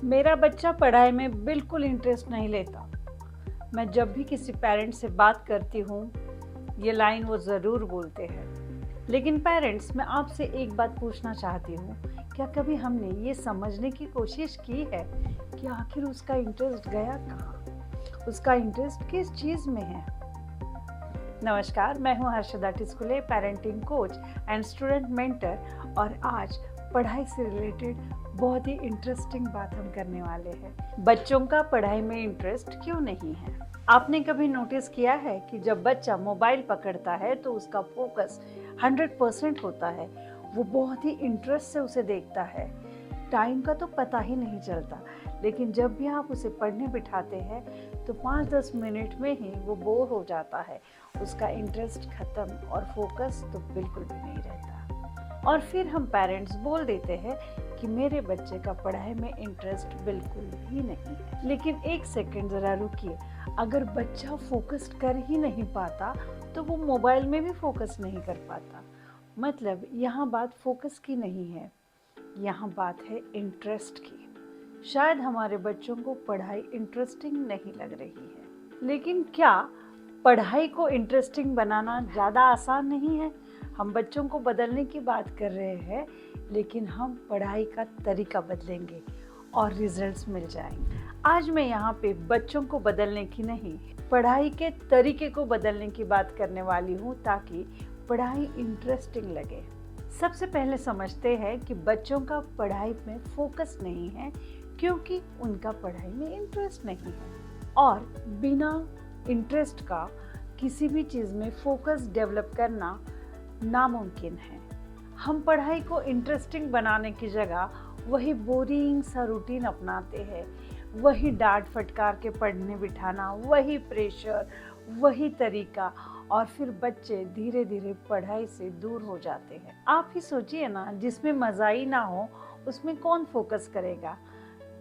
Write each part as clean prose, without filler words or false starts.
मेरा बच्चा पढ़ाई में बिल्कुल इंटरेस्ट नहीं लेता। मैं जब भी किसी पेरेंट से बात करती हूँ, ये लाइन वो ज़रूर बोलते हैं। लेकिन पेरेंट्स, मैं आपसे एक बात पूछना चाहती हूँ, क्या कभी हमने ये समझने की कोशिश की है कि आखिर उसका इंटरेस्ट गया कहाँ? उसका इंटरेस्ट किस चीज़ में है? नमस्कार, मैं हूँ Harshada Tiskule, parenting coach and student mentor, और आज पढ़ाई से रिलेटेड बहुत ही इंटरेस्टिंग बात हम करने वाले हैं। बच्चों का पढ़ाई में इंटरेस्ट क्यों नहीं है? आपने कभी नोटिस किया है कि जब बच्चा मोबाइल पकड़ता है तो उसका फोकस 100% होता है। वो बहुत ही इंटरेस्ट से उसे देखता है। टाइम का तो पता ही नहीं चलता, लेकिन जब भी आप उसे पढ़ने बिठाते हैं तो 5-10 मिनट में ही वो बोर हो जाता है। उसका इंटरेस्ट खत्म और फोकस तो बिल्कुल भी नहीं रहता। और फिर हम पेरेंट्स बोल देते हैं कि मेरे बच्चे का पढ़ाई में इंटरेस्ट बिल्कुल भी नहीं है। लेकिन एक सेकंड ज़रा रुकिए, अगर बच्चा फोकस कर ही नहीं पाता तो वो मोबाइल में भी फोकस नहीं कर पाता। मतलब यहाँ बात फोकस की नहीं है, यहाँ बात है इंटरेस्ट की। शायद हमारे बच्चों को पढ़ाई इंटरेस्टिंग नहीं लग रही है। लेकिन क्या पढ़ाई को इंटरेस्टिंग बनाना ज़्यादा आसान नहीं है? हम बच्चों को बदलने की बात कर रहे हैं, लेकिन हम पढ़ाई का तरीका बदलेंगे और रिजल्ट्स मिल जाएंगे। आज मैं यहाँ पे बच्चों को बदलने की नहीं, पढ़ाई के तरीके को बदलने की बात करने वाली हूँ, ताकि पढ़ाई इंटरेस्टिंग लगे। सबसे पहले समझते हैं कि बच्चों का पढ़ाई में फोकस नहीं है क्योंकि उनका पढ़ाई में इंटरेस्ट नहीं है। और बिना इंटरेस्ट का किसी भी चीज़ में फोकस डेवलप करना नामुमकिन है। हम पढ़ाई को इंटरेस्टिंग बनाने की जगह वही बोरिंग सा रूटीन अपनाते हैं। वही डांट फटकार के पढ़ने बिठाना, वही प्रेशर, वही तरीका, और फिर बच्चे धीरे धीरे पढ़ाई से दूर हो जाते हैं। आप ही सोचिए ना, जिसमें मज़ा ही ना हो उसमें कौन फोकस करेगा?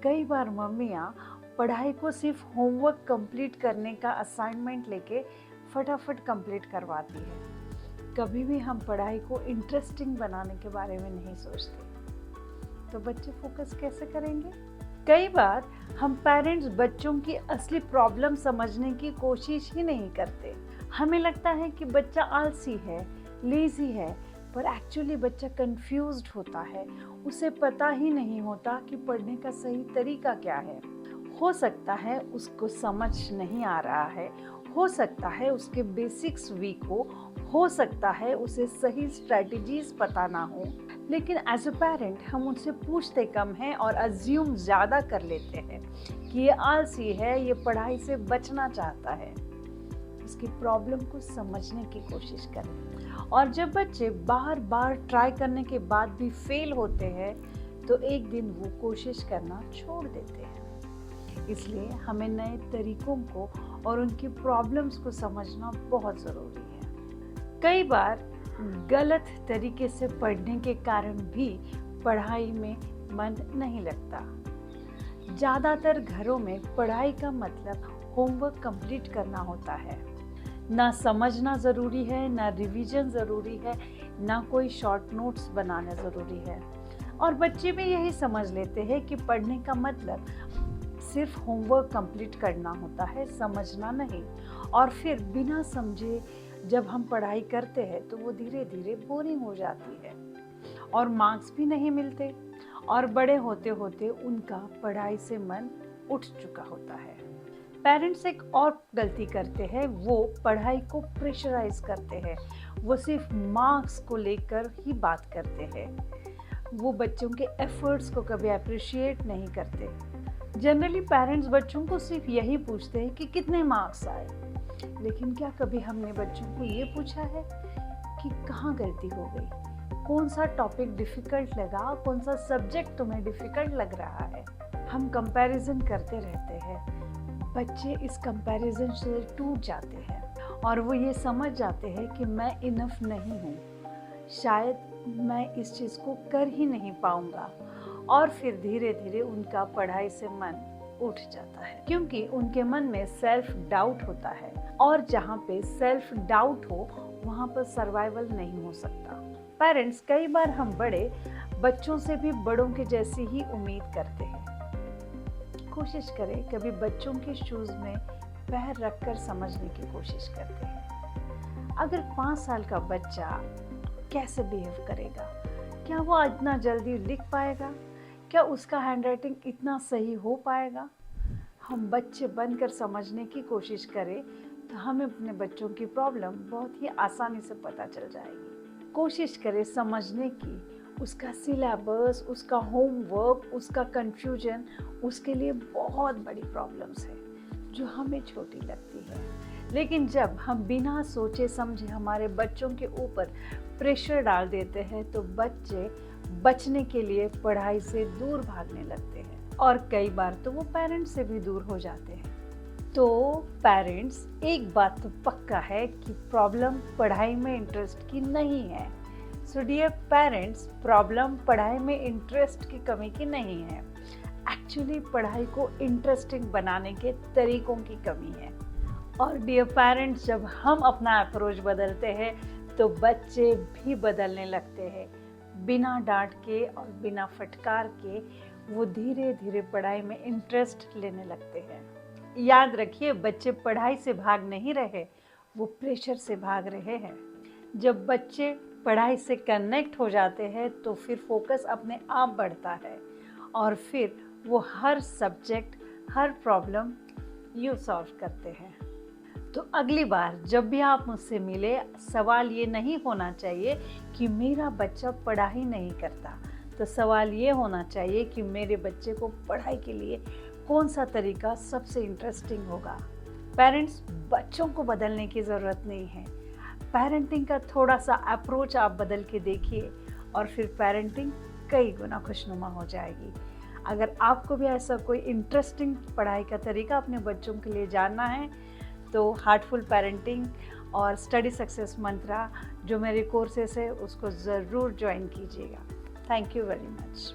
कई बार मम्मियाँ पढ़ाई को सिर्फ होमवर्क कंप्लीट करने का असाइनमेंट लेके फटाफट कंप्लीट करवाती है। कभी भी हम पढ़ाई को इंटरेस्टिंग बनाने के बारे में नहीं सोचते। तो बच्चे फोकस कैसे करेंगे? कई बार हम पेरेंट्स बच्चों की असली प्रॉब्लम समझने की कोशिश ही नहीं करते। हमें लगता है कि बच्चा आलसी है, लेजी है, पर एक्चुअली बच्चा कंफ्यूज्ड होता है। उसे पता ही नहीं होता कि पढ़ने का सही तरीका क्या है। हो सकता है उसको समझ नहीं आ रहा है, हो सकता है उसके बेसिक्स वीक हो सकता है उसे सही स्ट्रेटजीज पता ना हो। लेकिन एज अ पेरेंट हम उनसे पूछते कम हैं और अज्यूम ज़्यादा कर लेते हैं कि ये आलसी है, ये पढ़ाई से बचना चाहता है। उसकी प्रॉब्लम को समझने की कोशिश करें। और जब बच्चे बार बार ट्राई करने के बाद भी फेल होते हैं तो एक दिन वो कोशिश करना छोड़ देते हैं। इसलिए हमें नए तरीकों को और उनकी प्रॉब्लम्स को समझना बहुत ज़रूरी है। कई बार गलत तरीके से पढ़ने के कारण भी पढ़ाई में मन नहीं लगता। ज़्यादातर घरों में पढ़ाई का मतलब होमवर्क कंप्लीट करना होता है। ना समझना ज़रूरी है, ना रिवीजन ज़रूरी है, ना कोई शॉर्ट नोट्स बनाना ज़रूरी है। और बच्चे भी यही समझ लेते हैं कि पढ़ने का मतलब सिर्फ होमवर्क कंप्लीट करना होता है, समझना नहीं। और फिर बिना समझे जब हम पढ़ाई करते हैं तो वो धीरे धीरे बोरिंग हो जाती है और मार्क्स भी नहीं मिलते, और बड़े होते होते उनका पढ़ाई से मन उठ चुका होता है। पेरेंट्स एक और गलती करते हैं, वो पढ़ाई को प्रेशराइज करते हैं। वो सिर्फ मार्क्स को लेकर ही बात करते हैं। वो बच्चों के एफर्ट्स को कभी अप्रिशिएट नहीं करते। जनरली पेरेंट्स बच्चों को सिर्फ यही पूछते हैं कि कितने मार्क्स आए, लेकिन क्या कभी हमने बच्चों को ये पूछा है कि कहाँ गलती हो गई, कौन सा टॉपिक डिफ़िकल्ट लगा, कौन सा सब्जेक्ट तुम्हें डिफ़िकल्ट लग रहा है? हम कंपैरिजन करते रहते हैं। बच्चे इस कंपैरिजन से टूट जाते हैं और वो ये समझ जाते हैं कि मैं इनफ नहीं हूँ, शायद मैं इस चीज़ को कर ही नहीं पाऊँगा। और फिर धीरे धीरे उनका पढ़ाई से मन उठ जाता है, क्योंकि उनके मन में सेल्फ डाउट होता है, और जहाँ पे सेल्फ डाउट हो वहाँ पर सर्वाइवल नहीं हो सकता। पेरेंट्स, कई बार हम बड़े बच्चों से भी बड़ों के जैसी ही उम्मीद करते हैं। कोशिश करें कभी बच्चों के शूज़ में पैर रखकर समझने की कोशिश करते हैं। अगर 5 साल का बच्चा कैसे बिहेव करेगा, क्या वो इतना जल्दी लिख पाएगा, क्या उसका हैंडराइटिंग इतना सही हो पाएगा? हम बच्चे बनकर समझने की कोशिश करें तो हमें अपने बच्चों की प्रॉब्लम बहुत ही आसानी से पता चल जाएगी। कोशिश करें समझने की, उसका सिलेबस, उसका होमवर्क, उसका कन्फ्यूजन उसके लिए बहुत बड़ी प्रॉब्लम्स है जो हमें छोटी लगती है। लेकिन जब हम बिना सोचे समझे हमारे बच्चों के ऊपर प्रेशर डाल देते हैं तो बच्चे बचने के लिए पढ़ाई से दूर भागने लगते हैं और कई बार तो वो पेरेंट्स से भी दूर हो जाते हैं। तो पेरेंट्स, एक बात तो पक्का है कि प्रॉब्लम पढ़ाई में इंटरेस्ट की नहीं है। सो डियर पेरेंट्स, प्रॉब्लम पढ़ाई में इंटरेस्ट की कमी की नहीं है, एक्चुअली पढ़ाई को इंटरेस्टिंग बनाने के तरीकों की कमी है। और डियर पेरेंट्स, जब हम अपना अप्रोच बदलते हैं तो बच्चे भी बदलने लगते हैं। बिना डांट के और बिना फटकार के वो धीरे धीरे पढ़ाई में इंटरेस्ट लेने लगते हैं। याद रखिए, बच्चे पढ़ाई से भाग नहीं रहे, वो प्रेशर से भाग रहे हैं। जब बच्चे पढ़ाई से कनेक्ट हो जाते हैं तो फिर फोकस अपने आप बढ़ता है और फिर वो हर सब्जेक्ट, हर प्रॉब्लम यूँ सॉल्व करते हैं। तो अगली बार जब भी आप मुझसे मिले, सवाल ये नहीं होना चाहिए कि मेरा बच्चा पढ़ाई नहीं करता, तो सवाल ये होना चाहिए कि मेरे बच्चे को पढ़ाई के लिए कौन सा तरीका सबसे इंटरेस्टिंग होगा। पेरेंट्स, बच्चों को बदलने की ज़रूरत नहीं है, पेरेंटिंग का थोड़ा सा अप्रोच आप बदल के देखिए और फिर पेरेंटिंग कई गुना खुशनुमा हो जाएगी। अगर आपको भी ऐसा कोई इंटरेस्टिंग पढ़ाई का तरीका अपने बच्चों के लिए जानना है तो हार्टफुल पेरेंटिंग और स्टडी सक्सेस मंत्रा जो मेरे कोर्सेस है उसको ज़रूर ज्वाइन कीजिएगा। Thank you very much.